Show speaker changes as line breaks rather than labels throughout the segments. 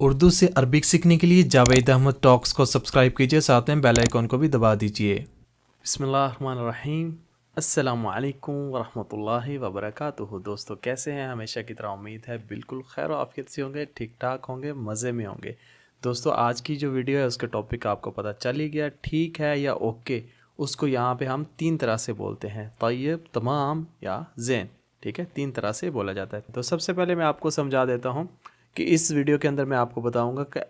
उर्दू से अरबिक सीखने के लिए जावेद अहमद टॉक्स को सब्सक्राइब कीजिए, साथ में बेल आइकॉन को भी दबा दीजिए। बिस्मिल्लाहिर्रहमानिर्रहीम। अस्सलामु अलैकुम वरहमतुल्लाहि वबरकातुहू। दोस्तों कैसे हैं? हमेशा की तरह उम्मीद है बिल्कुल खैर और आफियत से होंगे, ठीक ठाक होंगे, मज़े में होंगे। दोस्तों आज की जो वीडियो है उसका टॉपिक आपको पता चल ही गया, ठीक है या ओके। उसको यहाँ पे हम तीन तरह से बोलते हैं, तय्यब, तमाम या ज़ैन। ठीक है, तीन तरह से बोला जाता है। तो सबसे पहले मैं आपको समझा देता हूँ कि इस वीडियो के अंदर मैं आपको बताऊंगा कि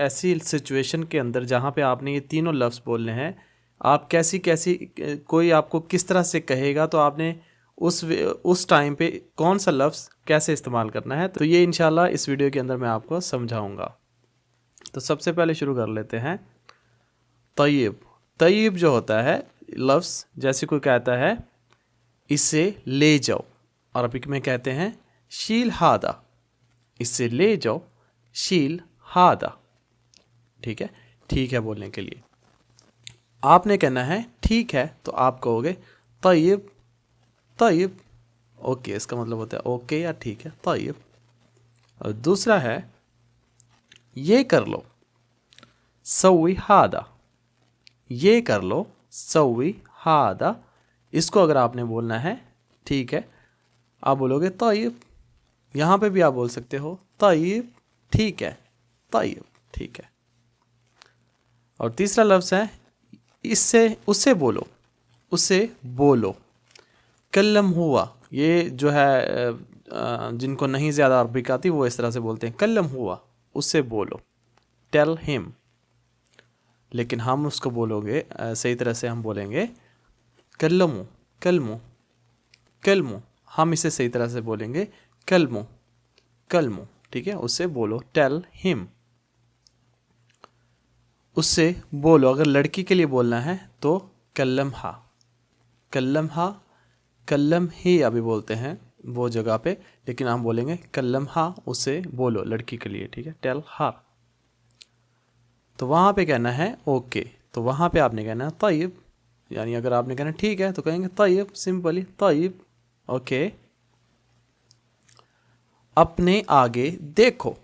ऐसी सिचुएशन के अंदर जहाँ पे आपने ये तीनों लफ्ज़ बोलने हैं, आप कैसी कोई आपको किस तरह से कहेगा तो आपने उस टाइम पे कौन सा लफ्ज़ कैसे इस्तेमाल करना है, तो ये इंशाल्लाह इस वीडियो के अंदर मैं आपको समझाऊंगा। तो सबसे पहले शुरू कर लेते हैं। तय्यब। तय्यब जो होता है लफ्ज़, जैसे कोई कहता है इसे ले जाओ, अरबिक में कहते हैं शील हादा। इससे ले जाओ, शील हादा। ठीक है बोलने के लिए आपने कहना है ठीक है, तो आप कहोगे तय्यब। तय्यब ओके, इसका मतलब होता है ओके या ठीक है, तय्यब। और दूसरा है ये कर लो, सवी हादा। ये कर लो, सवी हादा। इसको अगर आपने बोलना है ठीक है, आप बोलोगे तय्यब। यहाँ पे भी आप बोल सकते हो तय्यब ठीक है, तय्यब ठीक है। और तीसरा लफ्ज़ है इससे उसे बोलो, उसे बोलो। कल्लम हुआ, ये जो है जिनको नहीं ज़्यादा अरबिक आती वो इस तरह से बोलते हैं, कल्लम हुआ, उसे बोलो, टेल हिम। लेकिन हम उसको बोलोगे सही तरह से हम बोलेंगे कल्लमु, कल्मु, कल्मु। हम इसे सही तरह से बोलेंगे कल्मु, कल्मु। ठीक है, उससे बोलो, टेल हिम, उससे बोलो। अगर लड़की के लिए बोलना है तो कल्लम हा, कल्लम हा, कल्लम ही अभी बोलते हैं वो जगह पे, लेकिन हम बोलेंगे कल्लम हा, उससे बोलो लड़की के लिए। ठीक है, टेल हा। तो वहाँ पे कहना है ओके, तो वहाँ पे आपने कहना है तय्यब। यानी अगर आपने कहना ठीक है तो कहेंगे तय्यब, सिंपली तय्यब, ओके। अपने आगे देखो,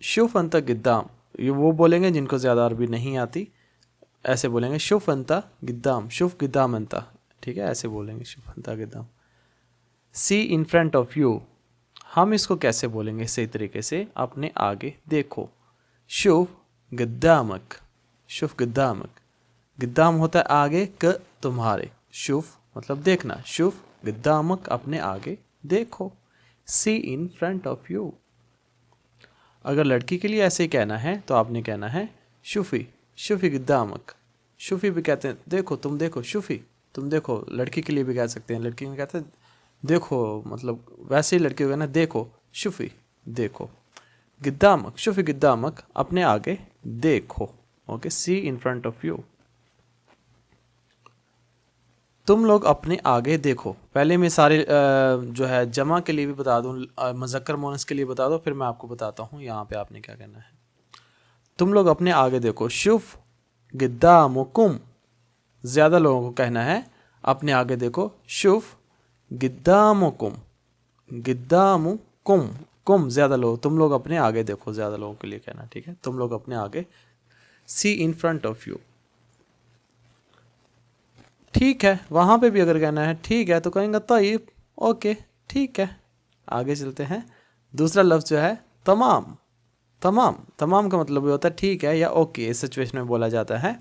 शुफ अंता गिद्दाम। ये वो बोलेंगे जिनको ज़्यादा अरबी नहीं आती, ऐसे बोलेंगे शुफ अंता गिद्दाम, शुफ गिद्दाम अंता। ठीक है, ऐसे बोलेंगे शुफ अंता गिद्दाम। सी इन फ्रंट ऑफ यू, हम इसको कैसे बोलेंगे सही तरीके से, अपने आगे देखो, शुफ गिद्दामक, शुफ गिद्दामक। गिद्दाम होता है आगे, क तुम्हारे, शुफ मतलब देखना, शुफ गिद्दामक अपने आगे देखो, सी इन फ्रंट ऑफ यू। अगर लड़की के लिए ऐसे ही कहना है तो आपने कहना है शुफ़ी, शुफ़ी गिद्दामक। शुफ़ी भी कहते हैं देखो, तुम देखो, शुफ़ी तुम देखो। लड़की के लिए भी कह सकते हैं, लड़की में कहते हैं देखो, मतलब वैसे ही लड़की को कहना देखो, शुफ़ी देखो। गिद्दामक, शुफ़ी गिद्दामक अपने आगे देखो, okay, see in front of you. तुम लोग अपने आगे देखो। पहले मैं सारे जो है जमा के लिए भी बता दूं, मुज़क्कर मुअन्नस के लिए बता दो, फिर मैं आपको बताता हूँ यहाँ पे आपने क्या करना है। तुम लोग अपने आगे देखो, शुफ गिद्दामुकुम। ज़्यादा लोगों को कहना है अपने आगे देखो, शुफ गिद्दामुकुम, गिद्दामुकुम, कुम ज़्यादा लोग, तुम लोग अपने आगे देखो, ज़्यादा लोगों के लिए कहना। ठीक है, तुम लोग अपने आगे, सी इन फ्रंट ऑफ यू। ठीक है, वहाँ पे भी अगर कहना है ठीक है तो कहेंगे तय्यब, ओके ठीक है। आगे चलते हैं। दूसरा लफ्ज़ जो है तमाम। तमाम, तमाम का मतलब ये होता है ठीक है या ओके, इस सिचुएशन में बोला जाता है।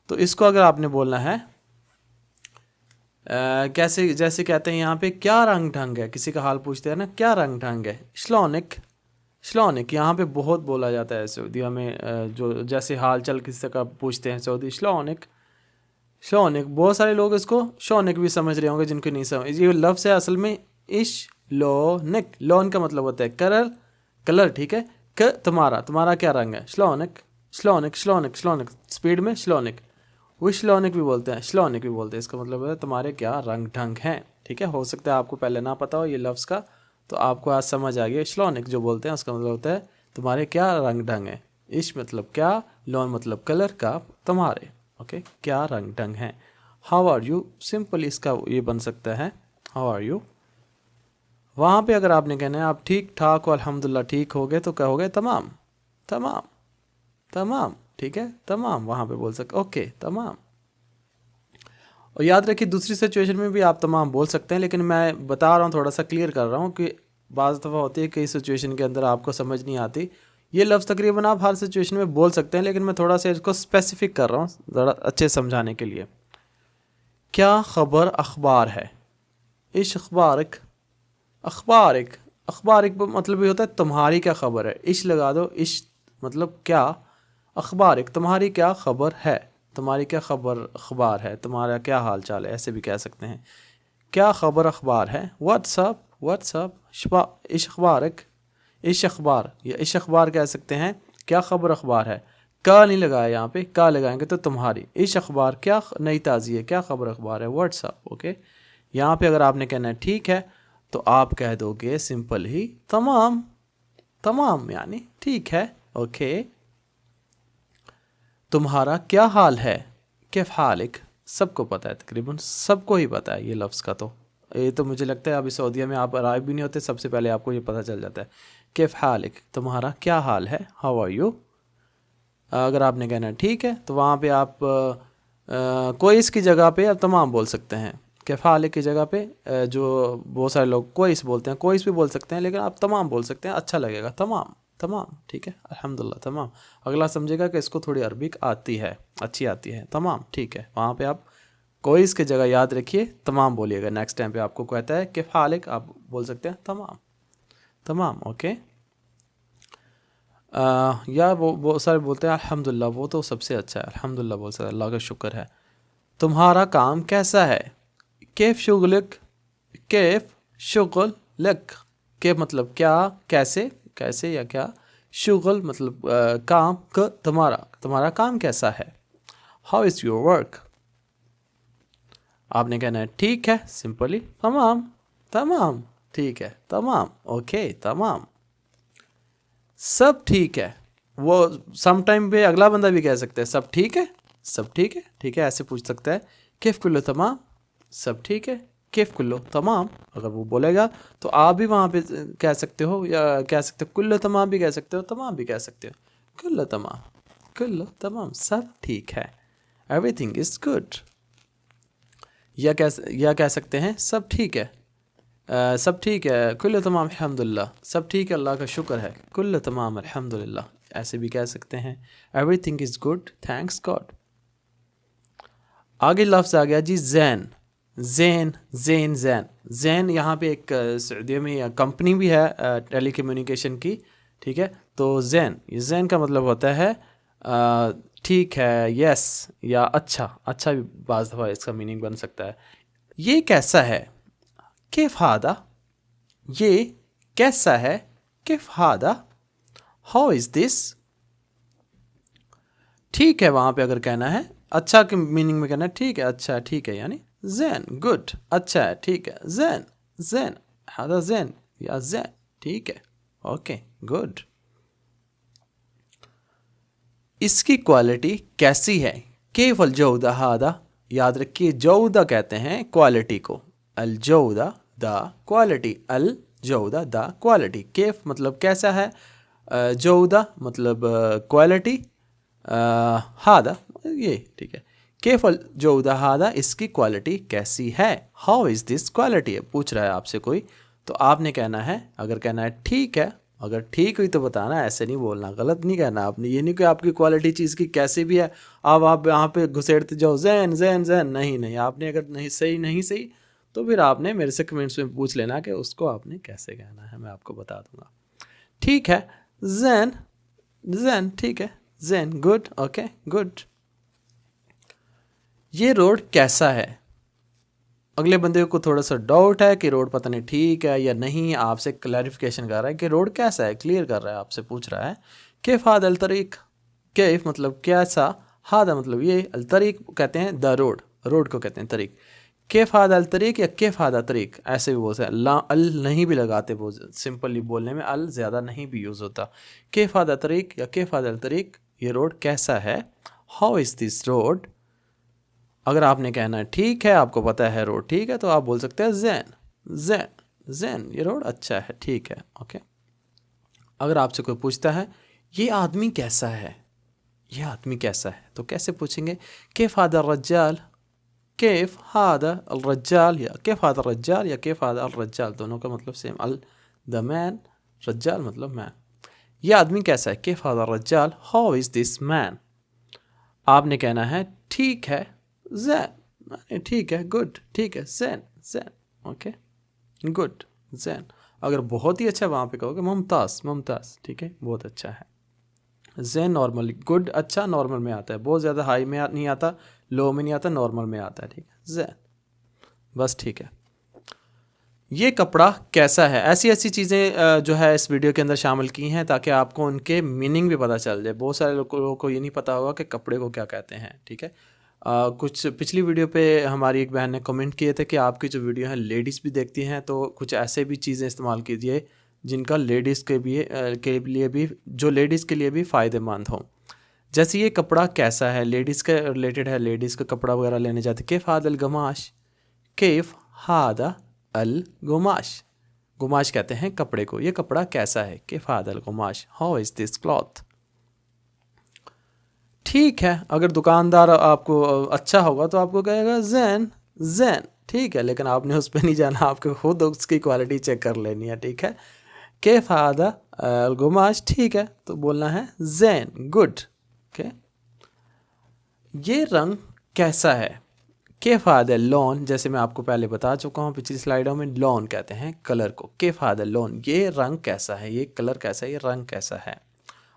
तो इसको अगर आपने बोलना है कैसे, जैसे कहते हैं यहाँ पे क्या रंग ढंग है, किसी का हाल पूछते हैं ना, क्या रंग ढंग है, श्लोनिक। श्लोनिक यहाँ पे बहुत बोला जाता है सऊदीया में, जो जैसे हाल चाल किसी का पूछते हैं सऊदी, श्लोनिक, शौनिक। बहुत सारे लोग इसको शौनिक भी समझ रहे होंगे, जिनको नहीं समझ। ये लफ्ज़ है असल में इश लोनिक। लोन का मतलब होता है कलर, कलर। ठीक है, क तुम्हारा, तुम्हारा क्या रंग है, श्लोनिक, श्लोनिक, श्लोनिक, श्लोनिक, स्पीड में श्लोनिक। वो श्लोनिक भी बोलते हैं, श्लोनिक भी बोलते हैं। इसका मतलब है तुम्हारे क्या रंग ढंग हैं। ठीक है, हो सकता है आपको पहले ना पता हो ये लफ्ज़ का, तो आपको आज समझ आ गया। श्लोनिक जो बोलते हैं उसका मतलब होता है तुम्हारे क्या रंग ढंग है। इश मतलब क्या, लोन मतलब कलर का, तुम्हारे, ओके, क्या रंग ढंग हैं। हाउ आर यू, सिंपल इसका ये बन सकता है हाउ आर यू। वहाँ पे अगर आपने कहना है आप ठीक ठाक हो, अल्हम्दुलिल्लाह ठीक हो गए, तो क्या हो गए? तमाम, तमाम, तमाम, ठीक है, तमाम। वहाँ पे बोल सकते ओके तमाम। और याद रखिए दूसरी सिचुएशन में भी आप तमाम बोल सकते हैं, लेकिन मैं बता रहा हूँ, थोड़ा सा क्लियर कर रहा हूँ कि बाज़ दफ़ा होती है कई सिचुएशन के अंदर आपको समझ नहीं आती। ये लफ्ज़ तकरीबन आप हर सिचुएशन में बोल सकते हैं, लेकिन मैं थोड़ा सा इसको स्पेसिफिक कर रहा हूँ ज़रा अच्छे समझाने के लिए। क्या ख़बर अखबार है? इश अखबारक, अखबारक, अखबारक मतलब ये होता है तुम्हारी क्या खबर है। इश लगा दो, इश मतलब क्या, अखबारक तुम्हारी क्या खबर है, तुम्हारी क्या खबर अखबार है, तुम्हारा क्या हाल चाल है, ऐसे भी कह सकते हैं। क्या खबर अखबार है? व्हाट्सअप, व्हाट्सअप, इश अखबारक, इश अखबार या इश अखबार कह सकते हैं। क्या खबर अखबार है, का नहीं लगाया यहाँ पे, का लगाएंगे तो तुम्हारी। इश अखबार क्या नई ताज़ी है, क्या खबर अखबार है, व्हाट्सअप। ओके, यहाँ पे अगर आपने कहना है ठीक है, तो आप कह दोगे सिंपल ही तमाम, तमाम यानी ठीक है। ओके, तुम्हारा क्या हाल है, कैफ हालिक, सबको पता है, तकरीबन सबको ही पता है ये लफ्ज़ का। तो ये तो मुझे लगता है अभी सऊदीया में आप अराइव भी नहीं होते, सबसे पहले आपको ये पता चल जाता है। कैफ हालिक, तुम्हारा क्या हाल है, हाउ आर यू। अगर आपने कहना ठीक है, तो वहाँ पे आप कोई इसकी जगह पे आप तमाम बोल सकते हैं। कैफ हालिक की जगह पे जो बहुत सारे लोग कोईस बोलते हैं, कोईस भी बोल सकते हैं, लेकिन आप तमाम बोल सकते हैं, अच्छा लगेगा, तमाम, तमाम, ठीक है, अल्हम्दुलिल्लाह तमाम। अगला समझेगा कि इसको थोड़ी अरबिक आती है, अच्छी आती है, तमाम, ठीक है। वहाँ पे आप कोई इसकी जगह याद रखिए, तमाम बोलिएगा। नेक्स्ट टाइम पे आपको कहता है कि फालिक, आप बोल सकते हैं तमाम, तमाम। ओके, या वो सारे बोलते हैं अल्हम्दुलिल्लाह, वो तो सबसे अच्छा है, अल्हम्दुलिल्लाह बोल सकते हैं, अल्लाह का शुक्र है। तुम्हारा काम कैसा है, कैफ शुगलक, कैफ शुगल लक, कैफ मतलब क्या, कैसे, कैसे या क्या, शुगल मतलब काम, तुम्हारा, तुम्हारा काम कैसा है। हाउ इज़ योर वर्क, आपने कहना है ठीक है, सिंपली तमाम, तमाम, ठीक है, तमाम। ओके, तमाम, सब ठीक है। वो सम टाइम पे अगला बंदा भी कह सकता है सब ठीक है, सब ठीक है, ठीक है, ऐसे पूछ सकता है। किफ़ कुल्लो तमाम, सब ठीक है, किफ़ कुल्लो तमाम। अगर वो बोलेगा तो आप भी वहाँ पे कह सकते हो, या कह सकते हो कुल्लो तमाम भी कह सकते हो, तमाम भी कह सकते हो। कुल्लो तमाम, कुल्लो तमाम, सब ठीक है, एवरीथिंग इज़ गुड। या कह सकते हैं सब ठीक है, सब ठीक है, कुल्लो तमाम अल्हम्दुलिल्लाह, सब ठीक है, अल्लाह का शुक्र है, कुल्लो तमाम अल्हम्दुलिल्लाह, ऐसे भी कह सकते हैं। Everything is good, thanks God. आगे लफ्ज़ आ गया जी जैन, जैन, जैन, जैन, जैन। यहाँ पे एक सऊदीया में कंपनी भी है टेली कम्युनिकेशन की, ठीक है। तो जैन, ये जैन का मतलब होता है ठीक है, यस, या अच्छा, अच्छा भी बाज़ दफ़ा इसका मीनिंग बन सकता है। ये कैसा है, किफ़ हादा, ये कैसा है, किफ़ हादा, हाउ इज़ दिस, ठीक है। वहाँ पे अगर कहना है अच्छा के मीनिंग में कहना है ठीक है, अच्छा, ठीक है, यानी जैन, गुड, अच्छा है, ठीक है, जैन, जैन, हादा जैन, या जैन, ठीक है, ओके, गुड। इसकी क्वालिटी कैसी है, केफ अल जौदा हादा, याद रखिए जौदा कहते हैं क्वालिटी को, अल जौदा द क्वालिटी, अल जौदा द क्वालिटी। केफ मतलब कैसा है, जौदा मतलब क्वालिटी, हादा ये, ठीक है। केफ अल जौदा हादा, इसकी क्वालिटी कैसी है, हाउ इज़ दिस क्वालिटी है, पूछ रहा है आपसे कोई, तो आपने कहना है, अगर कहना है ठीक है, अगर ठीक हुई तो बताना, ऐसे नहीं बोलना, गलत नहीं कहना आपने। ये नहीं कि आपकी क्वालिटी चीज़ की कैसी भी है अब आप यहाँ पे घुसेड़ते जाओ जैन, जैन, जैन, नहीं, नहीं, आपने अगर नहीं सही, नहीं सही, तो फिर आपने मेरे से कमेंट्स में पूछ लेना कि उसको आपने कैसे कहना है, मैं आपको बता दूंगा। ठीक है, जैन, जैन, ठीक है, जैन, गुड, ओके, गुड। ये रोड कैसा है, अगले बंदे को थोड़ा सा डाउट है कि रोड पता नहीं ठीक है या नहीं, आपसे क्लैरिफिकेशन कर रहा है कि रोड कैसा है, क्लियर कर रहा है, आपसे पूछ रहा है। कैफ हाद अल तरीक, कैफ मतलब कैसा, हादा मतलब ये, अल तरीक कहते हैं द रोड, रोड को कहते हैं तरीक। कैफ हाद अल तरीक या कैफ हादा तरीक, ऐसे भी बोलते हैं, अल नहीं भी लगाते, वो सिंपली बोलने में अल ज़्यादा नहीं भी यूज़ होता। कैफ हादा तरीक या कैफ हाद अल तरीक, ये रोड कैसा है, हाउ इज़ दिस रोड। अगर आपने कहना है ठीक है, आपको पता है रोड ठीक है, तो आप बोल सकते हैं जैन, जैन, जैन, ये रोड अच्छा है, ठीक है, ओके। अगर आपसे कोई पूछता है ये आदमी कैसा है, ये आदमी कैसा है, तो कैसे पूछेंगे? कैफ हादा रज्जाल, कैफ हादा रज्जाल, या कैफ हादा रज्जाल या कैफ हादा रज्जाल, दोनों का मतलब सेम। अल द मैन, रज्जाल मतलब मैन। ये आदमी कैसा है, कैफ हादा रज्जाल, हाउ इज़ दिस मैन। आपने कहना है ठीक है जैन, ठीक है, गुड, ठीक है, जैन, जैन, ओके, गुड, जैन। अगर बहुत ही अच्छा वहाँ पे कहोगे मुमताज़, मुमताज़, ठीक है, बहुत अच्छा है। जैन नॉर्मली, गुड अच्छा नॉर्मल में आता है, बहुत ज़्यादा हाई में नहीं आता, लो में नहीं आता, नॉर्मल में आता है, ठीक है, जैन, बस ठीक है। ये कपड़ा कैसा है, ऐसी ऐसी चीज़ें जो है इस वीडियो के अंदर शामिल की हैं ताकि आपको उनके मीनिंग भी पता चल जाए। बहुत सारे लोगों को ये नहीं पता होगा कि कपड़े को क्या कहते हैं, ठीक है। कुछ पिछली वीडियो पे हमारी एक बहन ने कमेंट किए थे कि आपकी जो वीडियो है लेडीज़ भी देखती हैं, तो कुछ ऐसे भी चीज़ें इस्तेमाल कीजिए जिनका लेडीज़ के लिए भी, जो लेडीज़ के लिए भी फ़ायदेमंद हो। जैसे ये कपड़ा कैसा है, लेडीज़ के रिलेटेड है, लेडीज़ का कपड़ा वगैरह लेने जाते, कैफ हादल गमाश, कैफ हादा अल गुमाश, गुमाश कहते हैं कपड़े को, ये कपड़ा कैसा है, कैफ हादल गुमाश, हाउ इज़ दिस क्लॉथ। ठीक है, अगर दुकानदार आपको अच्छा होगा तो आपको कहेगा जैन, जैन, ठीक है, लेकिन आपने उस पर नहीं जाना, आपको खुद उसकी क्वालिटी चेक कर लेनी है, ठीक है। कैफ हादा गुमाश, ठीक है, तो बोलना है जैन, गुड, ओके। ये रंग कैसा है, कैफ हादा लॉन, जैसे मैं आपको पहले बता चुका हूँ पिछली स्लाइडों में, लॉन कहते हैं कलर को, कैफ हादा लॉन, ये रंग कैसा है, ये कलर कैसा है, ये रंग कैसा है।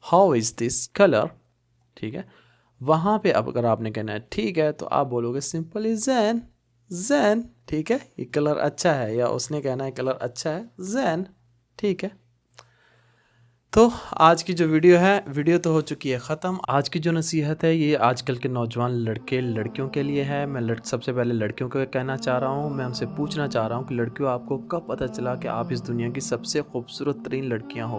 हाउ इज़ दिस कलर, ठीक है। वहाँ पे अब अगर आपने कहना है ठीक है, तो आप बोलोगे सिंपली जैन, जैन, ठीक है, ये कलर अच्छा है, या उसने कहना है कलर अच्छा है, जैन, ठीक है। तो आज की जो वीडियो है, वीडियो तो हो चुकी है ख़त्म। आज की जो नसीहत है ये आजकल के नौजवान लड़के लड़कियों के लिए है। मैं सबसे पहले लड़कियों को कहना चाह रहा हूँ, मैं उनसे पूछना चाह रहा हूँ कि लड़कियों, आपको कब पता चला कि आप इस दुनिया की सबसे खूबसूरत तरीन लड़कियाँ हो,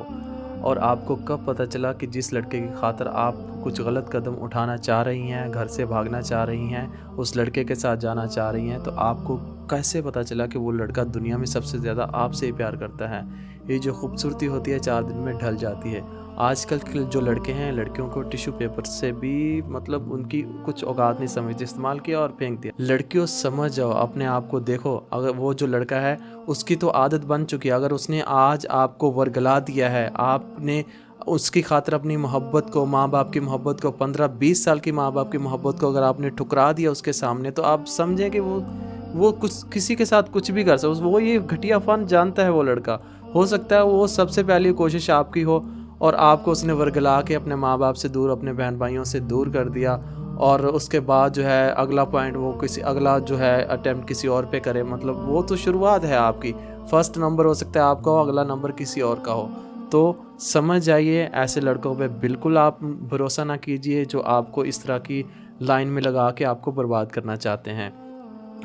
और आपको कब पता चला कि जिस लड़के की खातिर आप कुछ गलत कदम उठाना चाह रही हैं, घर से भागना चाह रही हैं, उस लड़के के साथ जाना चाह रही हैं, तो आपको कैसे पता चला कि वो लड़का दुनिया में सबसे ज़्यादा आपसे ही प्यार करता है। ये जो खूबसूरती होती है 4 दिन में ढल जाती है। आजकल के जो लड़के हैं, लड़कियों को टिश्यू पेपर से भी मतलब उनकी कुछ औकात नहीं समझते, इस्तेमाल किया और फेंक दिया। लड़कियों समझ जाओ, अपने आप को देखो, अगर वो जो लड़का है उसकी तो आदत बन चुकी है, अगर उसने आज आपको वर्गला दिया है, आपने उसकी खातिर अपनी मोहब्बत को, माँ बाप की मोहब्बत को, 15-20 साल की माँ बाप की मोहब्बत को अगर आपने ठुकरा दिया उसके सामने, तो आप समझें कि वो कुछ किसी के साथ कुछ भी कर सकता, वो ये घटिया फन जानता है वो लड़का। हो सकता है वो सबसे पहली कोशिश आपकी हो और आपको उसने वर्गला के अपने माँ बाप से दूर, अपने बहन भाइयों से दूर कर दिया, और उसके बाद जो है अगला पॉइंट वो किसी अगला जो है अटेम्प्ट किसी और पे करे। मतलब वो तो शुरुआत है आपकी, फर्स्ट नंबर हो सकता है आपका हो, अगला नंबर किसी और का हो। तो समझ जाइए, ऐसे लड़कों पे बिल्कुल आप भरोसा ना कीजिए जो आपको इस तरह की लाइन में लगा के आपको बर्बाद करना चाहते हैं।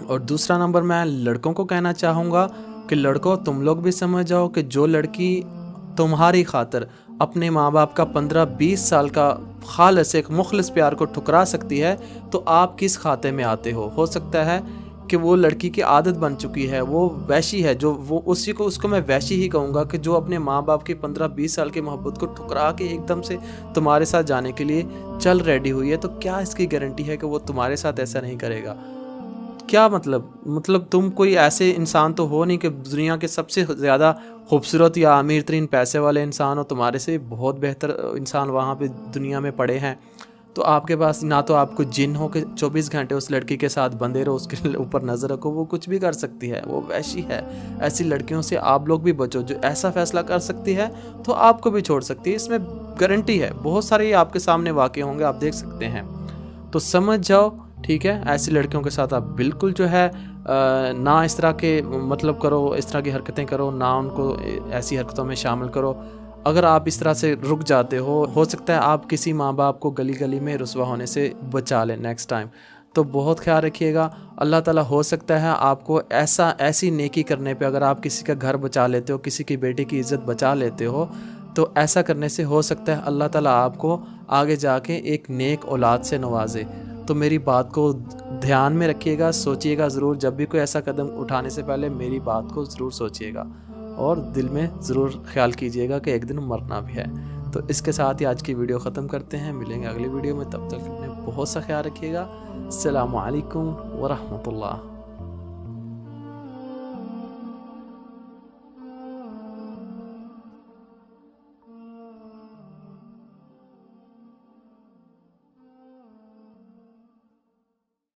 और दूसरा नंबर मैं लड़कों को कहना चाहूँगा कि लड़कों, तुम लोग भी समझ जाओ कि जो लड़की तुम्हारी खातिर अपने माँ बाप का 15-20 साल का खालिस एक मुखलिस प्यार को ठुकरा सकती है, तो आप किस खाते में आते हो सकता है कि वो लड़की की आदत बन चुकी है, वो वैशी है, जो वो उसको मैं वैशी ही कहूँगा कि जो अपने माँ बाप की 15-20 साल की मोहब्बत को ठुकरा के एकदम से तुम्हारे साथ जाने के लिए चल रेडी हुई है। तो क्या इसकी गारंटी है कि वो तुम्हारे साथ ऐसा नहीं करेगा? क्या मतलब तुम कोई ऐसे इंसान तो हो नहीं कि दुनिया के सबसे ज़्यादा खूबसूरत या अमीर तरीन पैसे वाले इंसान हो, तुम्हारे से बहुत बेहतर इंसान वहाँ पे दुनिया में पड़े हैं। तो आपके पास ना तो आपको जिन हो कि 24 घंटे उस लड़की के साथ बंधे रहो, उसके ऊपर नज़र रखो, वो कुछ भी कर सकती है, वो वैसी है। ऐसी लड़कियों से आप लोग भी बचो, जो ऐसा फैसला कर सकती है तो आपको भी छोड़ सकती है, इसमें गारंटी है। बहुत सारे आपके सामने वाक़े होंगे, आप देख सकते हैं। तो समझ जाओ, ठीक है, ऐसी लड़कियों के साथ आप बिल्कुल जो है ना इस तरह के मतलब करो, इस तरह की हरकतें करो, ना उनको ऐसी हरकतों में शामिल करो। अगर आप इस तरह से रुक जाते हो सकता है आप किसी माँ बाप को गली गली में रुसवा होने से बचा लें नेक्स्ट टाइम। तो बहुत ख्याल रखिएगा। अल्लाह ताला हो सकता है आपको ऐसी नेकी करने पे, अगर आप किसी का घर बचा लेते हो, किसी की बेटी की इज़्ज़त बचा लेते हो, तो ऐसा करने से हो सकता है अल्लाह ताला आपको आगे जाके एक नेक औलाद से नवाजे। तो मेरी बात को ध्यान में रखिएगा, सोचिएगा ज़रूर, जब भी कोई ऐसा कदम उठाने से पहले मेरी बात को ज़रूर सोचिएगा और दिल में ज़रूर ख्याल कीजिएगा कि एक दिन मरना भी है। तो इसके साथ ही आज की वीडियो ख़त्म करते हैं, मिलेंगे अगली वीडियो में, तब तक अपने बहुत सा ख्याल रखिएगा। अस्सलामु अलैकुम व रहमतुल्लाह।